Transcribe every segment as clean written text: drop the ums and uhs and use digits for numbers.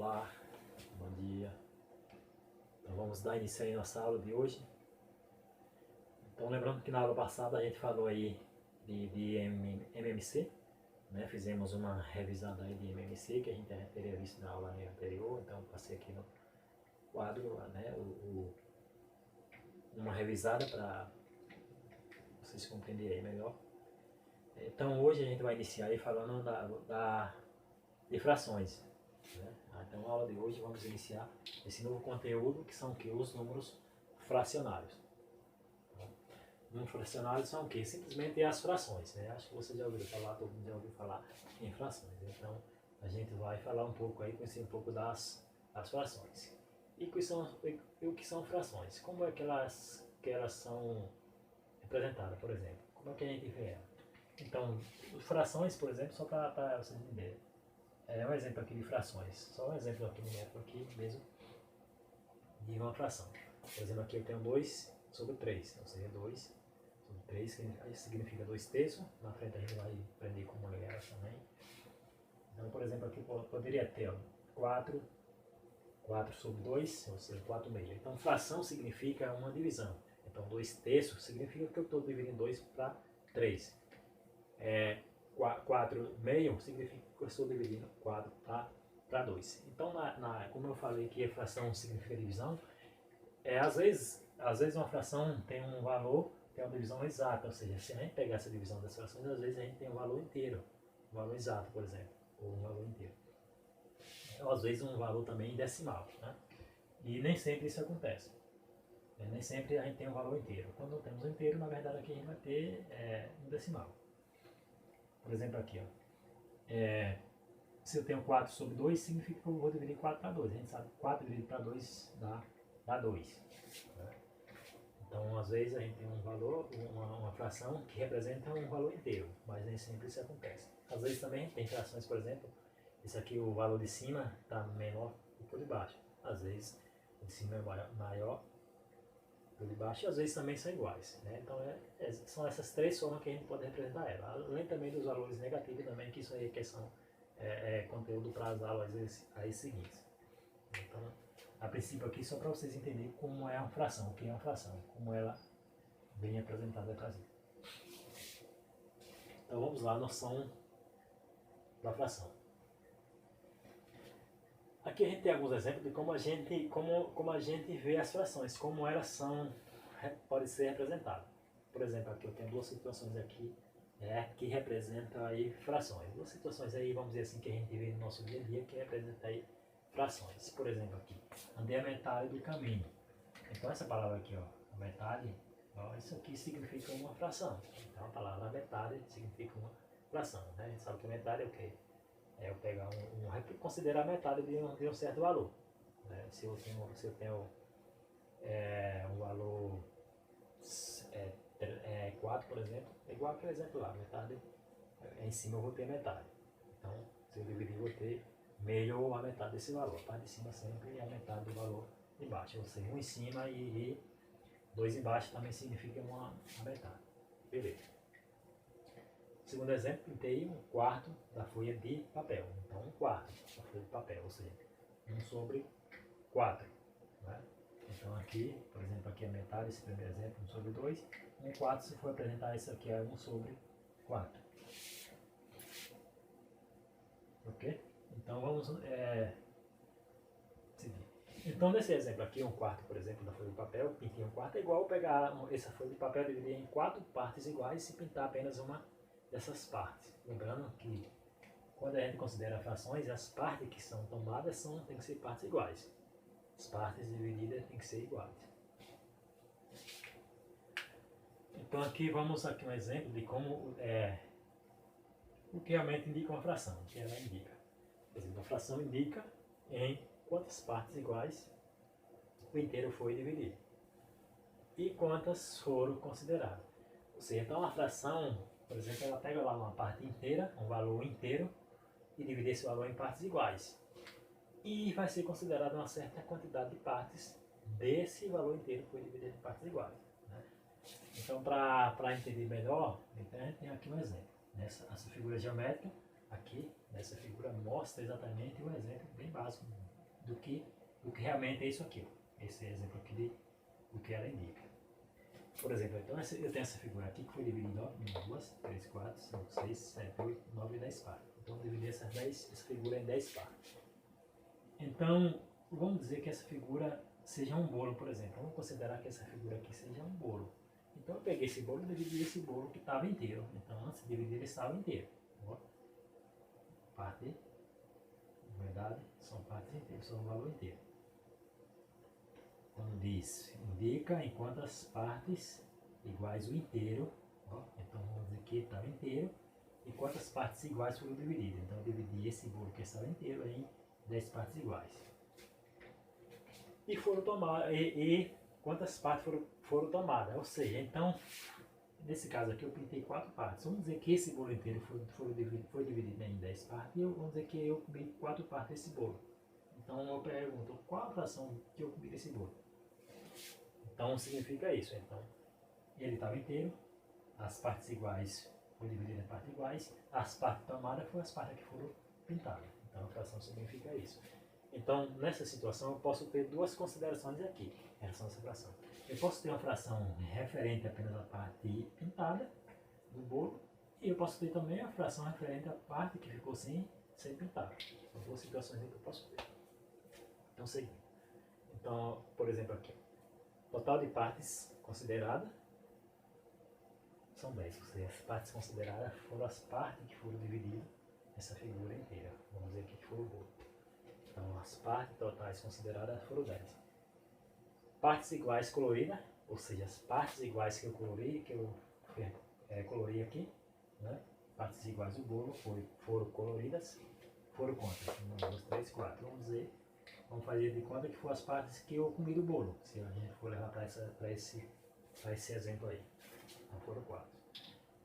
Olá, bom dia. Então vamos dar início aí à nossa aula de hoje. Então lembrando que na aula passada a gente falou aí de MMC, né? Fizemos uma revisada aí de MMC que a gente teria visto na aula anterior, então eu passei aqui no quadro, né, uma revisada para vocês compreenderem melhor. Então hoje a gente vai iniciar aí falando de frações. Né? Então, na aula de hoje vamos iniciar esse novo conteúdo que são o que? Os números fracionários. Números fracionários são o que? Simplesmente as frações. Né? Acho que você já ouviu falar, todo mundo já ouviu falar em frações. Então, a gente vai falar um pouco aí, conhecer um pouco das frações. E o que são frações? Como é que elas são representadas, por exemplo? Como é que a gente vê ela? Então, frações, por exemplo, só para vocês entenderem. É um exemplo aqui de frações, só um exemplo aqui numérico aqui mesmo de uma fração. Por exemplo, aqui eu tenho 2 sobre 3, então seria 2 sobre 3, que significa 2 terços. Na frente a gente vai aprender como ler ela também. Então, por exemplo, aqui eu poderia ter 4 sobre 2, ou seja, 4 meio. Então, fração significa uma divisão. Então, 2 terços significa que eu estou dividindo 2 para 3. 4 meio significa que eu estou dividindo 4 para 2. Então, como eu falei que a fração significa divisão, às vezes uma fração tem um valor, tem uma divisão exata, ou seja, se a gente pegar essa divisão das frações, às vezes a gente tem um valor inteiro, um valor exato, por exemplo, ou um valor inteiro. Ou às vezes um valor também decimal, né? E nem sempre isso acontece. Nem sempre a gente tem um valor inteiro. Quando não temos um inteiro, na verdade aqui a gente vai ter um decimal. Por exemplo, aqui, ó. Se eu tenho 4 sobre 2, significa que eu vou dividir 4 para 2. A gente sabe que 4 dividido para 2 dá 2. Né? Então, às vezes, a gente tem um valor, uma fração que representa um valor inteiro, mas nem sempre isso acontece. Às vezes também tem frações, por exemplo, esse aqui, o valor de cima está menor do que o de baixo. Às vezes, o de cima é maior do de baixo, e às vezes também são iguais. Né? Então, são essas três formas que a gente pode representar ela. Além também dos valores negativos também, que isso aí é questão, conteúdo para as aulas aí seguintes. Então, a princípio aqui, só para vocês entenderem como é uma fração, o que é uma fração, como ela vem apresentada para gente. Então, vamos lá, a noção da fração. Aqui a gente tem alguns exemplos de como a gente vê as frações, como elas podem ser representadas. Por exemplo, aqui eu tenho duas situações aqui que representam aí frações. Duas situações aí, vamos dizer assim, que a gente vê no nosso dia a dia, que representam aí frações. Por exemplo, aqui, andei a metade do caminho. Então essa palavra aqui, ó, a metade, ó, isso aqui significa uma fração. Então a palavra metade significa uma fração. Né? A gente sabe que a metade é o quê? Eu pegar considerar metade de um certo valor. Né? Se eu tenho um valor 4, por exemplo, é igual aquele exemplo lá, metade, em cima eu vou ter metade. Então, se eu dividir, eu vou ter meio ou a metade desse valor. A parte de cima sempre é a metade do valor de baixo. Ou seja, um em cima e 2 embaixo também significa a metade. Beleza. Segundo exemplo, pintei um quarto da folha de papel. Então, um quarto da folha de papel, ou seja, 1 sobre 4. Né? Então, aqui, por exemplo, aqui a metade, esse primeiro exemplo, 1 sobre 2. 1 quarto, se for apresentar isso aqui, é 1 sobre 4. Ok? Então, vamos seguir. Então, nesse exemplo aqui, 1 quarto, por exemplo, da folha de papel, pintei um quarto, é igual pegar essa folha de papel e dividir em 4 partes iguais e pintar apenas uma dessas partes. Lembrando que quando a gente considera frações, as partes que são tomadas tem que ser partes iguais. As partes divididas têm que ser iguais. Então aqui vamos aqui um exemplo de como o que realmente indica uma fração, o que ela indica. Por exemplo, a fração indica em quantas partes iguais o inteiro foi dividido e quantas foram consideradas. Ou seja, então a fração, por exemplo, ela pega lá uma parte inteira, um valor inteiro, e divide esse valor em partes iguais. E vai ser considerada uma certa quantidade de partes desse valor inteiro que foi dividido em partes iguais. Né? Então, para entender melhor, então, a gente tem aqui um exemplo. Essa figura geométrica, aqui, nessa figura, mostra exatamente um exemplo bem básico do que realmente é isso aqui. Esse exemplo aqui do que ela indica. Por exemplo, então eu tenho essa figura aqui que foi dividida em 2, 3, 4, 5, 6, 7, 8, 9 e 10 partes. Então eu dividi essa figura em 10 partes. Então, vamos dizer que essa figura seja um bolo, por exemplo. Vamos considerar que essa figura aqui seja um bolo. Então eu peguei esse bolo e dividi esse bolo que estava inteiro. Então antes de dividir ele estava inteiro. Ó. Parte, na verdade, são partes inteiras, são um valor inteiro. Quando diz, indica em quantas partes iguais o inteiro. Ó. Então vamos dizer que estava inteiro. E quantas partes iguais foram divididas. Então eu dividi esse bolo que estava inteiro em 10 partes iguais. E foram tomadas. E quantas partes foram tomadas. Ou seja, então, nesse caso aqui eu pintei 4 partes. Vamos dizer que esse bolo inteiro foi dividido em 10 partes. E vamos dizer que eu comi 4 partes desse bolo. Então eu pergunto, qual a fração que eu comi desse bolo? Então significa isso. Então, ele estava inteiro, as partes iguais foram divididas em partes iguais, as partes tomadas foram as partes que foram pintadas. Então a fração significa isso. Então, nessa situação, eu posso ter duas considerações aqui em relação a essa fração. Eu posso ter uma fração referente apenas à parte pintada do bolo, e eu posso ter também a fração referente à parte que ficou sem pintada. São duas situações que eu posso ter. Então, seguindo. Então, por exemplo, aqui. Total de partes consideradas são 10. Ou seja, as partes consideradas foram as partes que foram divididas nessa figura inteira. Vamos dizer aqui que foi o bolo. Então, as partes totais consideradas foram 10. Partes iguais coloridas, ou seja, as partes iguais que eu colori, colori aqui, né? Partes iguais do bolo foram coloridas, foram quantas? 1, 2, 3, 4. Vamos fazer de conta que foram as partes que eu comi do bolo, se a gente for levar para esse exemplo aí. Então foram 4.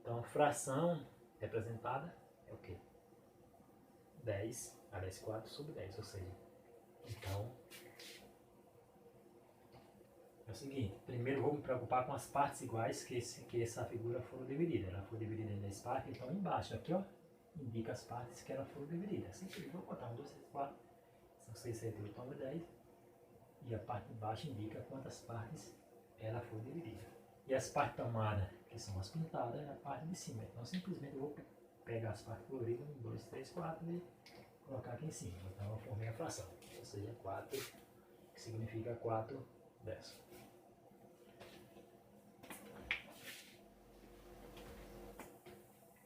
Então, fração representada é o quê? 10 a 10 4 sobre 10, ou seja, então é o seguinte, primeiro vou me preocupar com as partes iguais que essa figura foram divididas. Ela foi dividida em 10 partes, então embaixo aqui, ó, indica as partes que ela foram divididas. Assim que eu vou botar 1, 2, 3, 4, 5, 6, 7, 8, 9, 10, e a parte de baixo indica quantas partes ela foi dividida. E as partes tomadas, que são as pintadas, é a parte de cima. Então simplesmente eu vou pegar as partes coloridas, 1, 2, 3, 4 e colocar aqui em cima. Então eu formei a fração, ou seja, 4, que significa 4 décimos.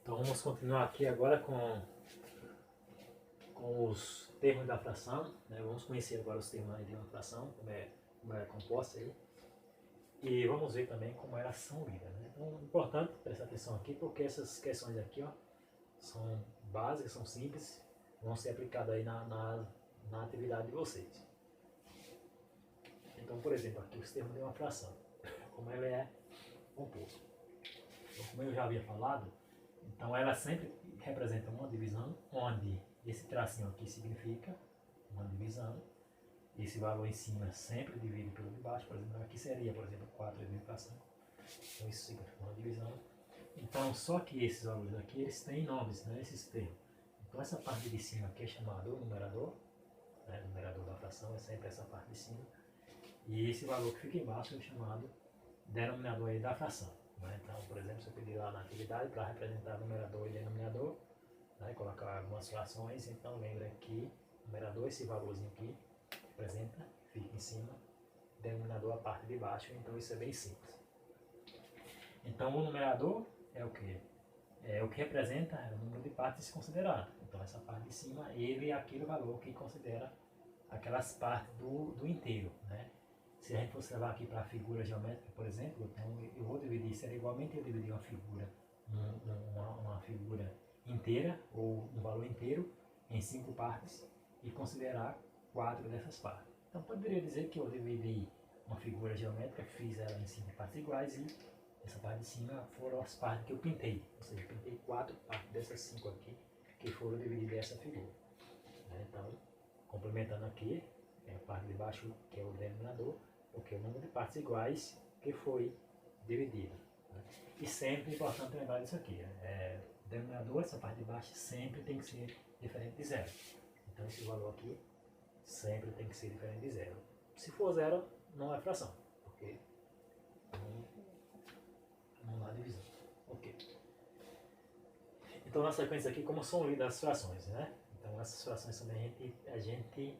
Então vamos continuar aqui agora com os termos da fração, né? Vamos conhecer agora os termos de uma fração, como é composta aí. E vamos ver também como elas são lidas, né? Então é importante prestar atenção aqui, porque essas questões aqui, ó, são básicas, são simples, vão ser aplicadas aí na atividade de vocês. Então, por exemplo, aqui os termos de uma fração, como ela é composta. Então, como eu já havia falado, então ela sempre representa uma divisão, onde esse tracinho aqui significa uma divisão, esse valor em cima sempre divide pelo de baixo, por exemplo, aqui seria, por exemplo, 4 dividido para 5. Então isso significa uma divisão. Então, só que esses valores aqui, eles têm nomes, né, esses termos. Então essa parte de cima aqui é chamada o numerador, né, o numerador da fração é sempre essa parte de cima. E esse valor que fica embaixo é chamado denominador aí da fração. Né? Então, por exemplo, se eu pedir lá na atividade para representar numerador e denominador, né, colocar algumas frações, então lembra que numerador, esse valorzinho aqui, representa, fica em cima, denominador a parte de baixo, então isso é bem simples. Então o numerador é o que? É o que representa o número de partes consideradas. Então essa parte de cima, ele é aquele valor que considera aquelas partes do inteiro, né? Se a gente fosse levar aqui para a figura geométrica, por exemplo, então eu vou dividir, seria igualmente eu dividir uma figura inteira, ou um valor inteiro, em 5 partes, e considerar 4 dessas partes. Então poderia dizer que eu dividi uma figura geométrica, fiz ela em 5 partes iguais, e essa parte de cima foram as partes que eu pintei. Ou seja, eu pintei 4 partes dessas 5 aqui, que foram divididas essa figura. Então, complementando aqui, a parte de baixo, que é o denominador, porque é o número de partes iguais que foi dividido. Né? E sempre é importante lembrar disso aqui. O denominador, essa parte de baixo, sempre tem que ser diferente de zero. Então esse valor aqui sempre tem que ser diferente de zero. Se for zero, não é fração, porque não dá divisão. Ok. Então na sequência aqui, como são lidas as frações, né? Então essas frações também a gente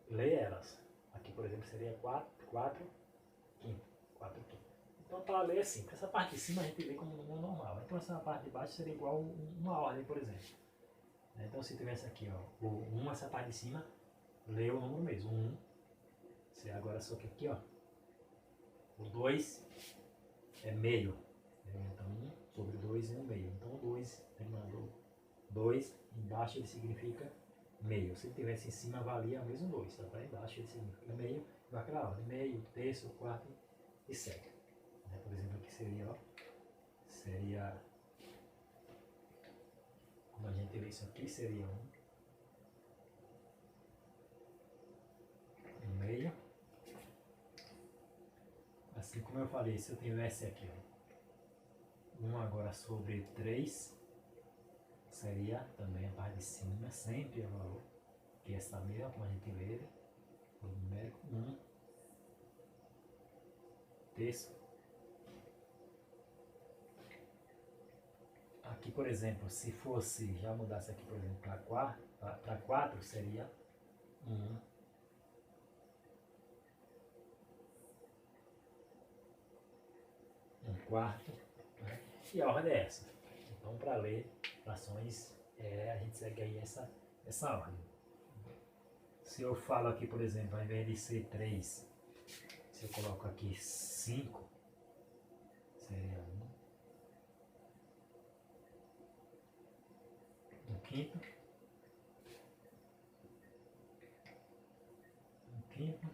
lê elas. Aqui, por exemplo, seria 4 quinto. 4 quinto. Então para ler assim, essa parte de cima a gente lê como um número normal. Então essa parte de baixo seria igual uma ordem, por exemplo. Então se tivesse aqui, ó, o 1, essa parte de cima, lê o número mesmo, 1. Se agora só que aqui, ó, o 2 é meio. Então 1 sobre 2 é 1 meio. Então o 2, lembrando, 2 embaixo ele significa meio. Se tivesse em cima valia o mesmo 2, tá? Para embaixo ele significa meio, vai aquela ordem, meio, terço, quarto e sétimo. Por exemplo, aqui seria, ó, seria, como a gente vê isso aqui, seria um meio. Assim como eu falei, se eu tivesse aqui, ó, 1 agora sobre 3, seria também a parte de cima, sempre o valor, que é essa mesma, como a gente vê, o numérico 1 terço. Aqui, por exemplo, se fosse, já mudasse aqui, por exemplo, para 4, seria 1 quarto, né? E a ordem é essa. Então, para ler frações, a gente segue aí essa ordem. Se eu falo aqui, por exemplo, ao invés de ser 3, se eu coloco aqui 5, seria 1 quinto. 1 quinto.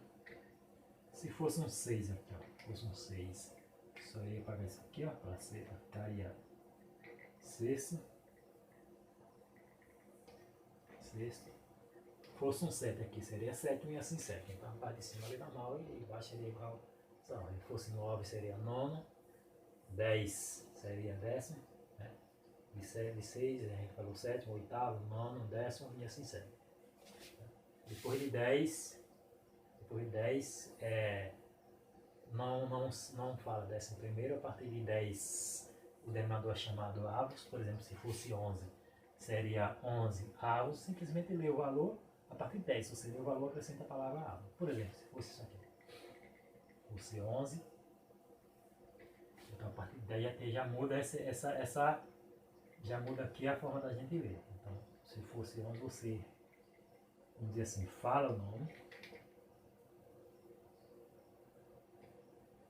Se fosse um 6 aqui, ó, fosse um 6, só ia pagar isso aqui, ó, para ser, ficaria sexto. Fosse um 7 aqui, seria sétimo e assim sétimo. Então a parte de cima ali normal e embaixo seria igual. Se fosse 9 seria nono, 10 seria décimo, né? De 6 a gente falou sétimo, oitavo, nono, décimo e assim segue. Depois de 10 não fala décimo primeiro. A partir de 10 o denominador é chamado avos. Por exemplo, se fosse 11 seria 11 avos, simplesmente lê o valor. A partir de 10, se você lê o valor, acrescenta a palavra avo. Por exemplo, se fosse isso aqui, fosse 11, então a partir de 10 já muda já muda aqui a forma da gente ler. Então, se fosse 11, você, vamos dizer assim, fala o nome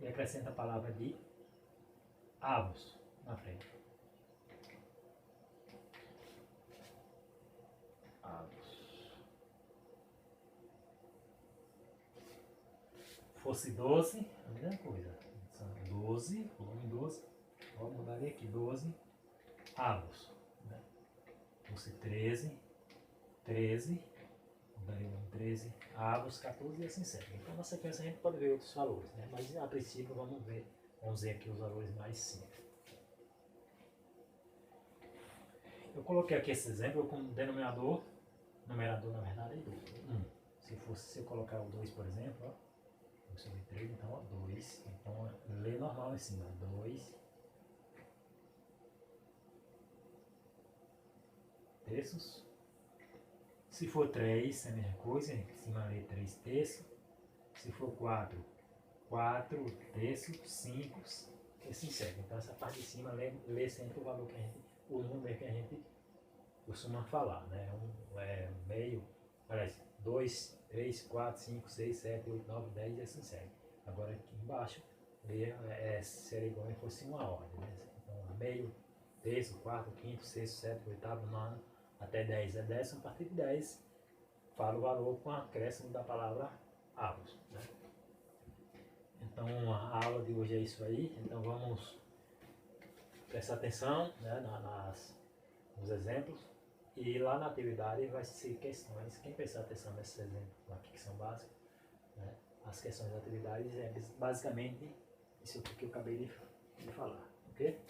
e acrescenta a palavra de avos na frente. Fosse 12, a mesma coisa. São 12, volume 12. Vamos mudar aqui, 12 avos. Né? Fosse 13, mudaria o 13 avos, 14 e assim segue. Então na sequência a gente pode ver outros valores, né? Mas a princípio vamos ver aqui os valores mais simples. Eu coloquei aqui esse exemplo com denominador, numerador na verdade é 1. Se eu colocar o 2, por exemplo, ó, sobre 3, então ó, 2, então lê normal em cima, 2 terços. Se for 3, é a mesma coisa, em cima lê 3 terços. Se for 4, 4 terços, 5, e assim segue. Então essa parte de cima lê sempre o valor que a gente, o número que a gente costuma falar, né? Meio, aliás, 2, 3, 4, 5, 6, 7, 8, 9, 10 e assim segue. Agora aqui embaixo seria igual se fosse uma ordem, né? Então meio, terço, quarto, quinto, sexto, sétimo, oitavo, nono, até 10 é décimo. A partir de 10 fala o valor com acréscimo da palavra avos, né? Então a aula de hoje é isso aí. Então vamos prestar atenção, né, nos exemplos. E lá na atividade vai ser questões. Quem prestar atenção nesses exemplos aqui que são básicos, né, as questões da atividade é basicamente isso que eu acabei de falar, ok?